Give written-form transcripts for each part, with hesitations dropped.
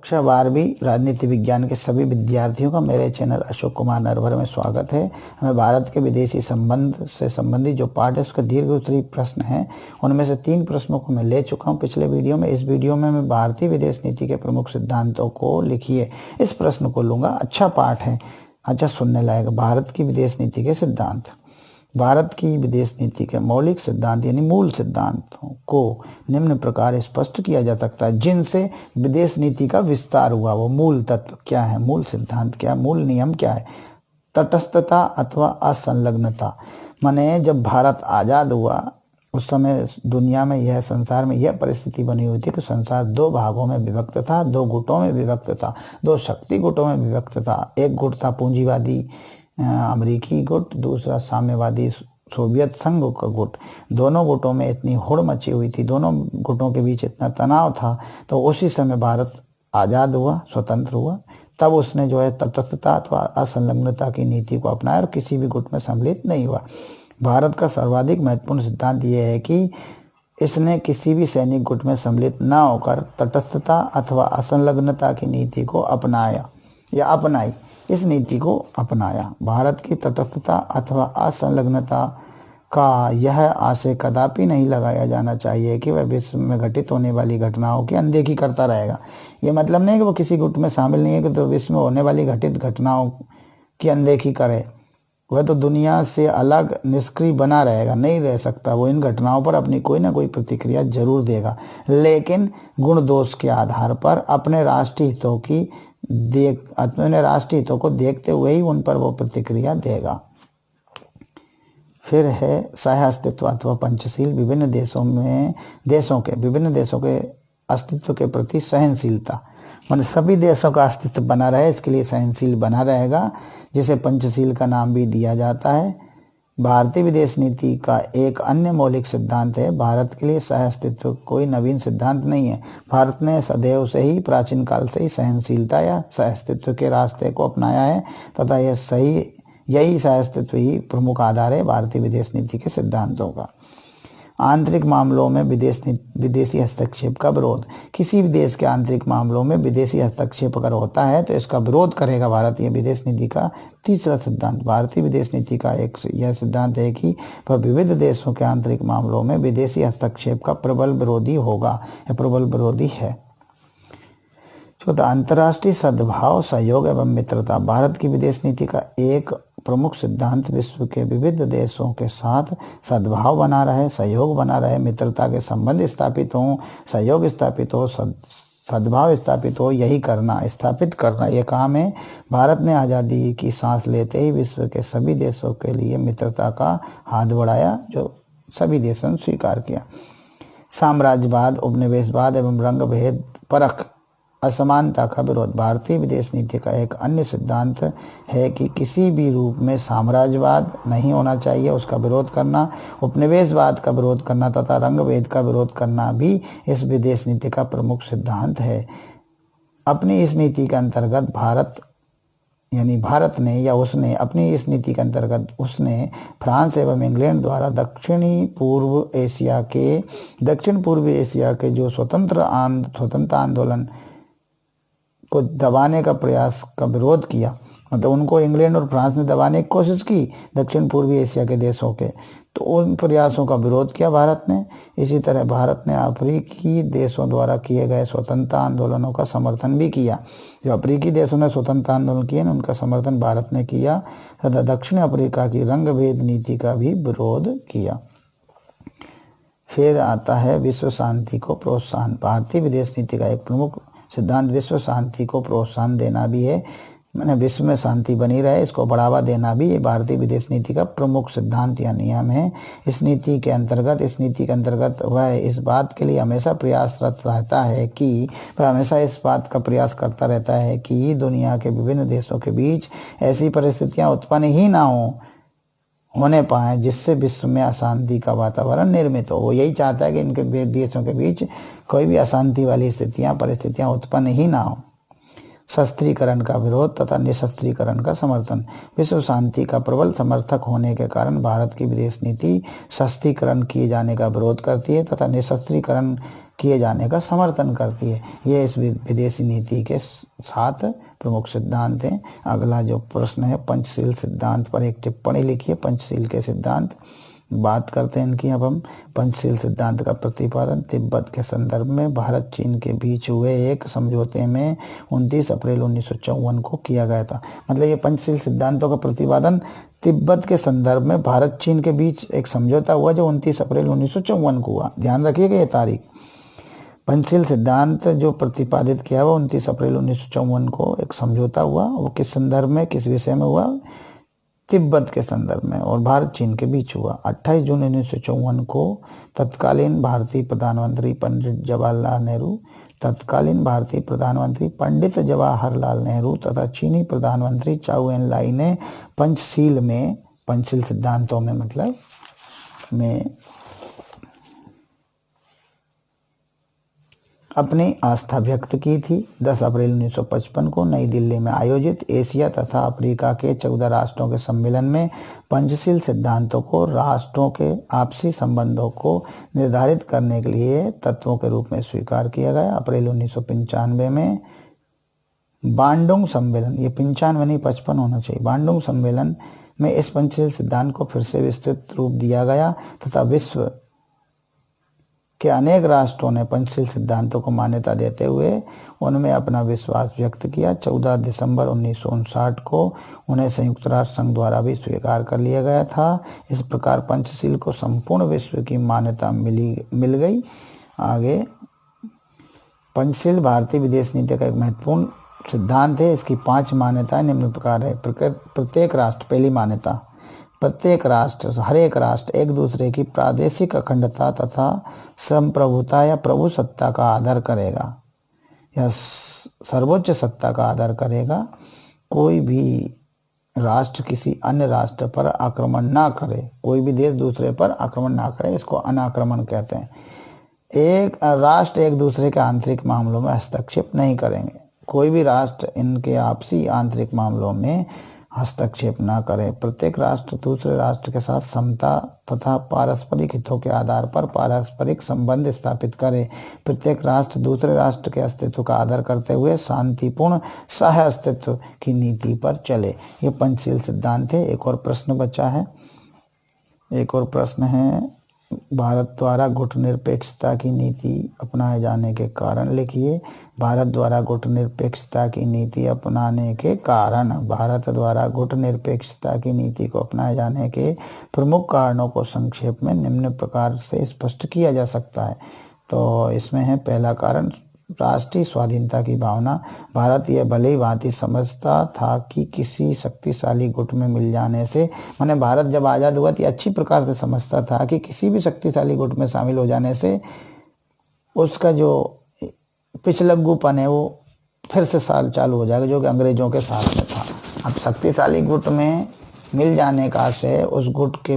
कक्षा 12वीं राजनीति विज्ञान के सभी विद्यार्थियों का मेरे चैनल अशोक कुमार नरवर में स्वागत है। हमें भारत के विदेशी संबंध से संबंधित जो पार्ट है उसके दीर्घ उत्तरीय प्रश्न हैं, उनमें से 3 प्रश्नों को मैं ले चुका हूं पिछले वीडियो में। इस वीडियो में मैं भारतीय विदेश नीति के प्रमुख सिद्धांतों को लिखिए इस प्रश्न को लूंगा। अच्छा पाठ है, अच्छा सुनने लायक। भारत की विदेश नीति के सिद्धांत। भारत की विदेश नीति के मौलिक सिद्धांत यानी मूल सिद्धांतों को निम्न प्रकार स्पष्ट किया जा सकता है जिनसे विदेश नीति का विस्तार हुआ। वो मूल तत्व क्या है, मूल सिद्धांत क्या है, मूल नियम क्या है? तटस्थता अथवा असंलग्नता। माने जब भारत आजाद हुआ उस समय दुनिया में यह संसार में यह परिस्थिति बनी हुई थी कि संसार 2 भागों में विभक्त था, 2 गुटों में विभक्त था, 2 शक्ति गुटों में विभक्त था। एक गुट था पूंजीवादी अमेरिकी गुट, दूसरा साम्यवादी सोवियत संघ का गुट। दोनों गुटों में इतनी होड़ मची हुई थी, दोनों गुटों के बीच इतना तनाव था। तो उसी समय भारत आज़ाद हुआ, स्वतंत्र हुआ, तब उसने जो है तटस्थता अथवा असंलग्नता की नीति को अपनाया और किसी भी गुट में सम्मिलित नहीं हुआ। भारत का सर्वाधिक महत्वपूर्ण सिद्धांत यह है कि इसने किसी भी सैनिक गुट में सम्मिलित न होकर तटस्थता अथवा असंलग्नता की नीति को अपनाया या अपनाई, इस नीति को अपनाया। भारत की तटस्थता अथवा असंलग्नता का यह आशय कदापि नहीं लगाया जाना चाहिए कि वह विश्व में घटित होने वाली घटनाओं की अनदेखी करता रहेगा। ये मतलब नहीं कि वो किसी गुट में शामिल नहीं है कि तो विश्व में होने वाली घटित घटनाओं की अनदेखी करे। वह तो दुनिया से अलग निष्क्रिय बना रहेगा, नहीं रह सकता। वो इन घटनाओं पर अपनी कोई ना कोई प्रतिक्रिया जरूर देगा, लेकिन गुण दोष के आधार पर अपने राष्ट्रीय हितों को देखते हुए ही उन पर वो प्रतिक्रिया देगा। फिर है सह अस्तित्व अथवा पंचशील। विभिन्न देशों के अस्तित्व के प्रति सहनशीलता। मान सभी देशों का अस्तित्व बना रहे, इसके लिए सहनशील बना रहेगा, जिसे पंचशील का नाम भी दिया जाता है। भारतीय विदेश नीति का एक अन्य मौलिक सिद्धांत है, भारत के लिए सह अस्तित्व कोई नवीन सिद्धांत नहीं है। भारत ने सदैव से ही, प्राचीन काल से ही सहनशीलता या सह अस्तित्व के रास्ते को अपनाया है तथा यही सह अस्तित्व ही प्रमुख आधार है भारतीय विदेश नीति के सिद्धांतों का। आंतरिक मामलों में विदेशी हस्तक्षेप का विरोध। किसी भी देश के आंतरिक मामलों में विदेशी हस्तक्षेप अगर होता है तो इसका विरोध करेगा भारतीय विदेश नीति का तीसरा सिद्धांत। भारतीय विदेश नीति का यह सिद्धांत है कि वह विविध देशों के आंतरिक मामलों में विदेशी हस्तक्षेप का प्रबल विरोधी होगा या प्रबल विरोधी है। चौथा, अंतर्राष्ट्रीय सद्भाव, सहयोग एवं मित्रता। भारत की विदेश नीति का एक प्रमुख सिद्धांत विश्व के विविध देशों के साथ सद्भाव बना रहे, सहयोग बना रहे, मित्रता के संबंध स्थापित हों, सहयोग स्थापित हो, सद्भाव स्थापित हो, यही स्थापित करना यह काम है। भारत ने आज़ादी की सांस लेते ही विश्व के सभी देशों के लिए मित्रता का हाथ बढ़ाया, जो सभी देशों ने स्वीकार किया। साम्राज्यवाद, उपनिवेशवाद एवं रंग भेद परख असमानता का विरोध। भारतीय विदेश नीति का एक अन्य सिद्धांत है कि किसी भी रूप में साम्राज्यवाद नहीं होना चाहिए, उसका विरोध करना, उपनिवेशवाद का विरोध करना तथा रंग भेद का विरोध करना भी इस विदेश नीति का प्रमुख सिद्धांत है। अपनी इस नीति के अंतर्गत भारत ने अपनी इस नीति के अंतर्गत उसने फ्रांस एवं इंग्लैंड द्वारा दक्षिण पूर्व एशिया के जो स्वतंत्रता आंदोलन को दबाने का प्रयास का विरोध किया। मतलब उनको इंग्लैंड और फ्रांस ने दबाने की कोशिश की दक्षिण पूर्वी एशिया के देशों के, तो उन प्रयासों का विरोध किया भारत ने। इसी तरह भारत ने अफ्रीकी देशों द्वारा किए गए स्वतंत्रता आंदोलनों का समर्थन भी किया। जो अफ्रीकी देशों ने स्वतंत्रता आंदोलन किए ना, उनका समर्थन भारत ने किया तथा दक्षिण अफ्रीका की रंग भेद नीति का भी विरोध किया। फिर आता है विश्व शांति को प्रोत्साहन। भारतीय विदेश नीति का एक प्रमुख सिद्धांत विश्व शांति को प्रोत्साहन देना भी है। मैंने विश्व में शांति बनी रहे, इसको बढ़ावा देना भी ये भारतीय विदेश नीति का प्रमुख सिद्धांत या नियम है। इस नीति के अंतर्गत वह इस बात के लिए हमेशा प्रयासरत रहता है कि वह हमेशा इस बात का प्रयास करता रहता है कि दुनिया के विभिन्न देशों के बीच ऐसी परिस्थितियां उत्पन्न ही ना होने पाए जिससे विश्व में अशांति का वातावरण निर्मित हो। वो यही चाहता है कि इनके देशों के बीच कोई भी अशांति वाली परिस्थितियां उत्पन्न ही ना हो। शस्त्रीकरण का विरोध तथा निशस्त्रीकरण का समर्थन। विश्व शांति का प्रबल समर्थक होने के कारण भारत की विदेश नीति शस्त्रीकरण किए जाने का विरोध करती है तथा निशस्त्रीकरण किए जाने का समर्थन करती है। ये इस विदेशी नीति के 7 प्रमुख सिद्धांत हैं। अगला जो प्रश्न है, पंचशील सिद्धांत पर एक टिप्पणी लिखिए। पंचशील के सिद्धांत बात करते हैं इनकी। अब हम पंचशील सिद्धांत का प्रतिपादन तिब्बत के संदर्भ में भारत चीन के बीच हुए एक समझौते में 29 अप्रैल 1954 को किया गया था। मतलब ये पंचशील सिद्धांतों का प्रतिपादन तिब्बत के संदर्भ में भारत चीन के बीच एक समझौता हुआ जो 29 अप्रैल 1954 को हुआ। ध्यान रखिएगा ये तारीख। पंचशील सिद्धांत जो प्रतिपादित किया हुआ 29 अप्रैल 1954 को एक समझौता हुआ। वो किस संदर्भ में, किस विषय में हुआ? तिब्बत के संदर्भ में, और भारत चीन के बीच हुआ। 28 जून 1954 को तत्कालीन भारतीय प्रधानमंत्री पंडित जवाहरलाल नेहरू तथा चीनी प्रधानमंत्री चाउ एन लाई ने पंचशील सिद्धांतों में मतलब में अपनी आस्था व्यक्त की थी। 10 अप्रैल 1955 को नई दिल्ली में आयोजित एशिया तथा अफ्रीका के 14 राष्ट्रों के सम्मेलन में पंचशील सिद्धांतों को राष्ट्रों के आपसी संबंधों को निर्धारित करने के लिए तत्वों के रूप में स्वीकार किया गया। अप्रैल 1995 में बांडुंग सम्मेलन, ये 95 नहीं 55 होना चाहिए, बांडुंग सम्मेलन में इस पंचशील सिद्धांत को फिर से विस्तृत रूप दिया गया तथा विश्व के अनेक राष्ट्रों ने पंचशील सिद्धांतों को मान्यता देते हुए उनमें अपना विश्वास व्यक्त किया। 14 दिसंबर 1959 को उन्हें संयुक्त राष्ट्र संघ द्वारा भी स्वीकार कर लिया गया था। इस प्रकार पंचशील को संपूर्ण विश्व की मान्यता मिल गई। आगे, पंचशील भारतीय विदेश नीति का एक महत्वपूर्ण सिद्धांत है। इसकी 5 मान्यताएं निम्न प्रकार है। प्रत्येक राष्ट्र, पहली मान्यता, प्रत्येक राष्ट्र, हर एक राष्ट्र एक दूसरे की प्रादेशिक अखंडता तथा संप्रभुता या प्रभु सत्ता का आदर करेगा या सर्वोच्च सत्ता का आदर करेगा। कोई भी राष्ट्र किसी अन्य राष्ट्र पर आक्रमण ना करे, कोई भी देश दूसरे पर आक्रमण ना करे, इसको अनाक्रमण कहते हैं। एक राष्ट्र एक दूसरे के आंतरिक मामलों में हस्तक्षेप नहीं करेंगे। कोई भी राष्ट्र इनके आपसी आंतरिक मामलों में हस्तक्षेप न करे। प्रत्येक राष्ट्र दूसरे राष्ट्र के साथ समता तथा पारस्परिक हितों के आधार पर पारस्परिक संबंध स्थापित करे। प्रत्येक राष्ट्र दूसरे राष्ट्र के अस्तित्व का आदर करते हुए शांतिपूर्ण सह अस्तित्व की नीति पर चले। ये पंचशील सिद्धांत है। एक और प्रश्न बचा है। एक और प्रश्न है, भारत द्वारा गुटनिरपेक्षता की नीति अपनाए जाने के कारण लिखिए। भारत द्वारा गुटनिरपेक्षता की नीति अपनाने के कारण, भारत द्वारा गुटनिरपेक्षता की नीति को अपनाए जाने के प्रमुख कारणों को संक्षेप में निम्न प्रकार से स्पष्ट किया जा सकता है। तो इसमें है, पहला कारण राष्ट्रीय स्वाधीनता की भावना। भारत यह भली भांति समझता था कि किसी शक्तिशाली गुट में मिल जाने से, माने भारत जब आज़ाद हुआ तो अच्छी प्रकार से समझता था कि किसी भी शक्तिशाली गुट में शामिल हो जाने से उसका जो पिछलग्गूपन है वो फिर से चालू हो जाएगा, जो कि अंग्रेजों के साथ में था। अब शक्तिशाली गुट में मिल जाने का से उस गुट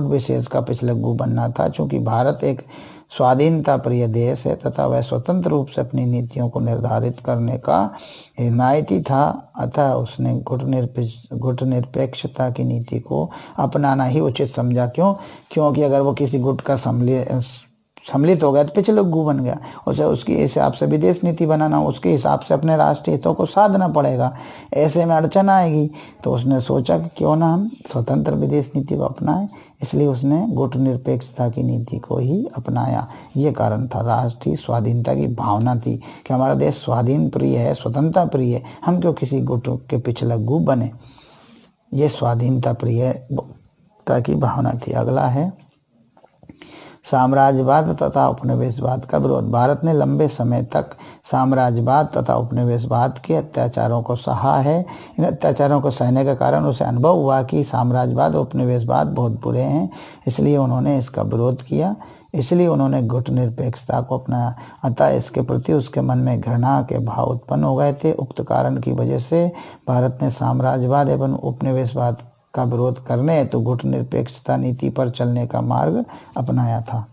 विशेष का पिछलग्गू बनना था। चूँकि भारत एक स्वाधीनता प्रिय देश है तथा वह स्वतंत्र रूप से अपनी नीतियों को निर्धारित करने का हिमायती था, अतः उसने गुटनिरपेक्षता की नीति को अपनाना ही उचित समझा। क्योंकि अगर वो किसी गुट का सम्मिलित हो गया तो पिछलग्गू बन गया, उसे उसके हिसाब से विदेश नीति बनाना, उसके हिसाब से अपने राष्ट्रीय हितों को साधना पड़ेगा, ऐसे में अड़चन आएगी। तो उसने सोचा कि क्यों ना हम स्वतंत्र विदेश नीति को अपनाएं, इसलिए उसने गुटनिरपेक्षता की नीति को ही अपनाया। ये कारण था, राष्ट्रीय स्वाधीनता की भावना थी कि हमारा देश स्वाधीन प्रिय है, स्वतंत्रता प्रिय है, हम क्यों किसी गुट के पिछलग्गू बने। ये स्वाधीनता प्रियता की भावना थी। अगला है, साम्राज्यवाद तथा उपनिवेशवाद का विरोध। भारत ने लंबे समय तक साम्राज्यवाद तथा उपनिवेशवाद के अत्याचारों को सहा है। इन अत्याचारों को सहने के कारण उसे अनुभव हुआ कि साम्राज्यवाद और उपनिवेशवाद बहुत बुरे हैं, इसलिए उन्होंने इसका विरोध किया। इसलिए उन्होंने गुटनिरपेक्षता को अपनाया, अतः इसके प्रति उसके मन में घृणा के भाव उत्पन्न हो गए थे। उक्त कारण की वजह से भारत ने साम्राज्यवाद एवं उपनिवेशवाद का विरोध करने हेतु गुटनिरपेक्षता नीति पर चलने का मार्ग अपनाया था।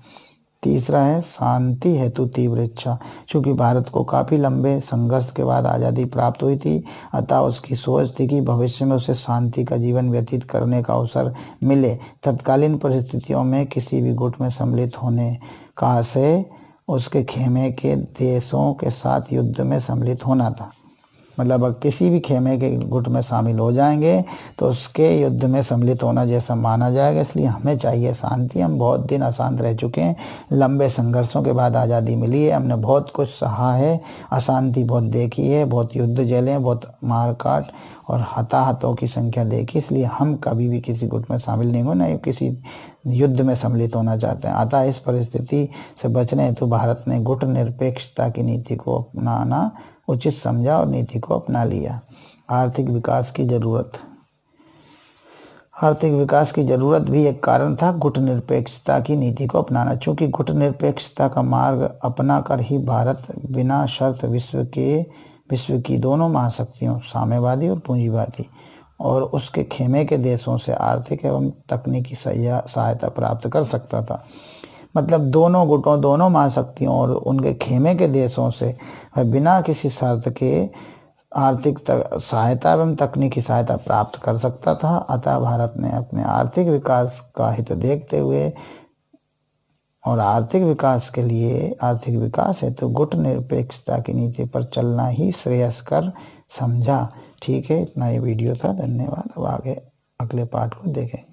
तीसरा है, शांति हेतु तीव्र इच्छा। चूँकि भारत को काफ़ी लंबे संघर्ष के बाद आज़ादी प्राप्त हुई थी, अतः उसकी सोच थी कि भविष्य में उसे शांति का जीवन व्यतीत करने का अवसर मिले। तत्कालीन परिस्थितियों में किसी भी गुट में सम्मिलित होने का से उसके खेमे के देशों के साथ युद्ध में सम्मिलित होना था। मतलब अगर किसी भी खेमे के गुट में शामिल हो जाएंगे तो उसके युद्ध में सम्मिलित होना जैसा माना जाएगा। इसलिए हमें चाहिए शांति। हम बहुत दिन अशांत रह चुके हैं, लंबे संघर्षों के बाद आज़ादी मिली है, हमने बहुत कुछ सहा है, अशांति बहुत देखी है, बहुत युद्ध झेले हैं, बहुत मारकाट और हताहतों की संख्या देखी। इसलिए हम कभी भी किसी गुट में शामिल नहीं होना, किसी युद्ध में सम्मिलित होना चाहते हैं। अतः इस परिस्थिति से बचने हेतु भारत ने गुट निरपेक्षता की नीति को अपनाना उचित समझा और नीति को अपना लिया। आर्थिक विकास की जरूरत। आर्थिक विकास की जरूरत भी एक कारण था गुट निरपेक्षता की नीति को अपनाना। चूंकि गुट निरपेक्षता का मार्ग अपना कर ही भारत बिना शर्त विश्व की दोनों महाशक्तियों साम्यवादी और पूंजीवादी और उसके खेमे के देशों से आर्थिक एवं तकनीकी सहायता प्राप्त कर सकता था। मतलब दोनों गुटों, दोनों महाशक्तियों और उनके खेमे के देशों से बिना किसी शर्त के आर्थिक सहायता एवं तकनीकी सहायता प्राप्त कर सकता था। अतः भारत ने अपने आर्थिक विकास का हित देखते हुए और आर्थिक विकास हेतु गुट निरपेक्षता की नीति पर चलना ही श्रेयस्कर समझा। ठीक है, इतना ये वीडियो था। धन्यवाद। अब आगे अगले पार्ट को देखेंगे।